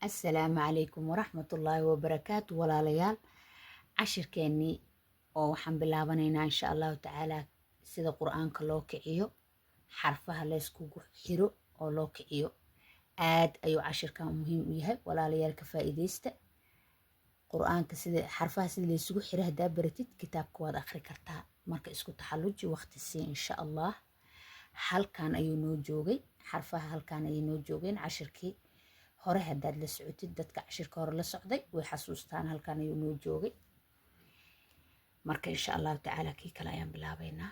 السلام عليكم ورحمة الله وبركاته walaalayaal cashirkeennii oo waxaan bilaabanaynaa insha allahu tacaala sida qur-aanka loo kiciyo xarfaha layskugu xiro oo loo kiciyo aad ayuu cashirkan muhiim u yahay walaalayaal ka faa'iidaysta qur-aanka sida xarfaha sida laysugu xiro haddaa baratid kitaabka waad akhri kartaa marka isku taxalluji waqti sii insha allah halkan ayuu noo joogay xarfaha halkan ayay noo joogeen cashirkii hore haddaad la socotid dadka cashirka hore la socday way xasuustaan halkan ayuu noo joogay marka insha allahu tacaala kii kale ayaan bilaabaynaa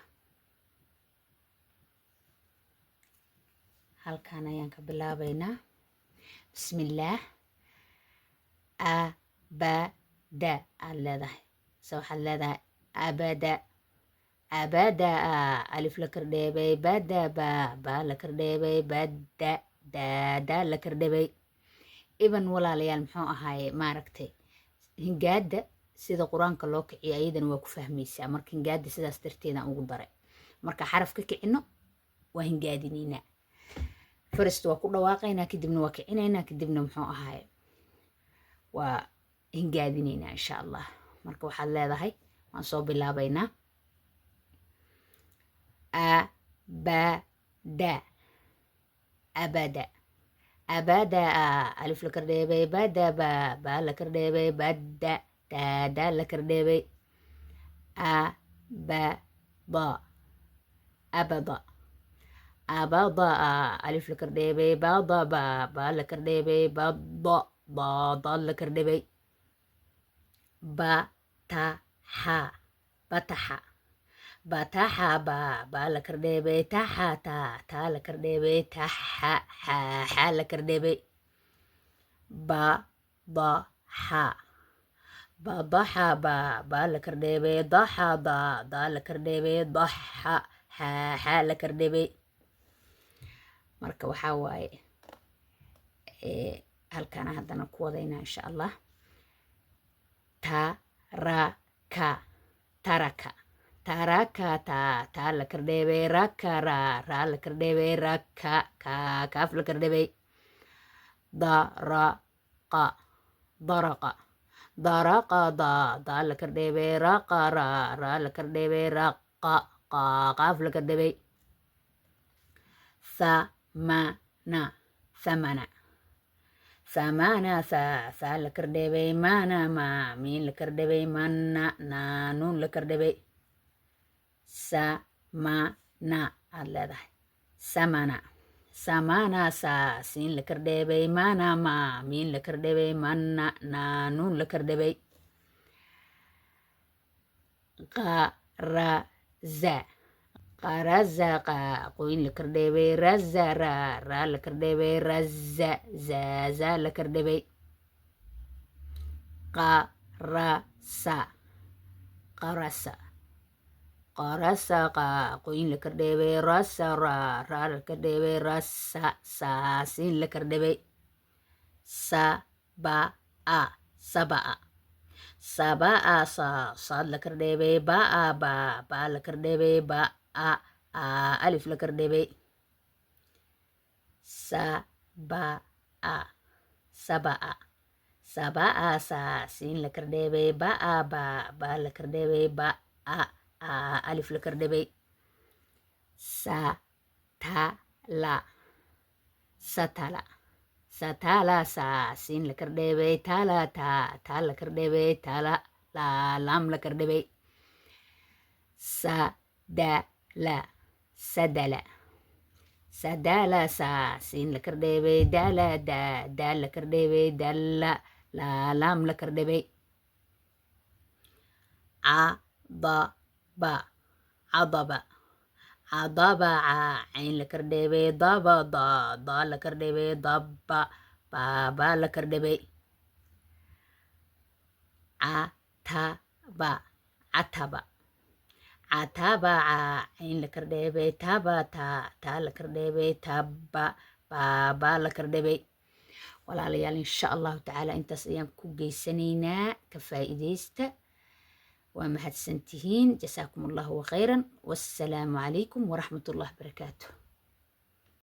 halkan ayaan ka bilaabaynaa bismillaah abada aad leedahay se waxaad leedahay abada abada alif la kordheebay bada ba la kordheebay bada daada la kordheebay iban walaalayaal muxuu ahaaye maaragtay hingaada sida qur-aanka loo kiciyo ayadana waa ku fahmaysaa marka hingaada sidaas darteedaan ugu daray marka xaraf ka kicino waa hingaadinaynaa first waa ku dhawaaqaynaa kadibna waa kicinaynaa kadibna muxuu ahaaye waa hingaadinaynaa insha allah marka waxaad leedahay waan soo bilaabaynaa abada abada abada alif la kordheebay bada ba la kordheebay bada daada la kordheebay abada abada abada alif la kordheebay bada ba la kordheebay bada bada la kordheebay bataxa bataxa bataxa ba la kordheebay taxa ta la kordheebay taxa xa la kordheebay badaxa badaxa ba la kordheebay daxa da la kordheebay daxa xa la kordheebay marka waxaa waaye halkana haddana ku wadaynaa insha allah taraka taraka taraka ta la kordheebay raka ra la kordheebay raka kaaf la kordheebay daraqa daraqa daraqa da la kordheebay raqa ra la kordheebay raqa qaaf la kordheebay thamana thamana thamana tha la kordheebay mana ma miin la kordheebay mana nuun la kordheebay samana aad leedahay samana samana siin la kordheebay mana ma miin la kordheebay mana nuun la kordheebay qaraza qaraza qoyn la kordheebay raza ra la kordheebay raza zaza la kordheebay qarasa qarasa qarasa qoyn la kordheebay rasa ra la kordheebay rasa siin la kordheebay sabaa sabaa sabaa saad la kordheebay baa ba la kordheebay baa alif la kordheebay sabaa sabaa sabaa siin la kordheebay baa ba la kordheebay baa alif la kordheebay satala satala satala siin la kordheebay tala ta la kordheebay tala laam la kordheebay sadala sadala sadala siin la kordheebay dala da la kordheebay dalla laam la kordheebay cadaba cadaba cadaba cayn la kordheebay daba da la kordheebay daba ba la kordheebay cataba cataba cataba cayn la kordheebay taba ta la kordheebay taba ba la kordheebay walaalayaal insha allahu tacaala intaas ayaan ku geysanaynaa ka faa'iidaysta ومحدثنتهين جزاكم الله خيرا والسلام عليكم ورحمة الله وبركاته.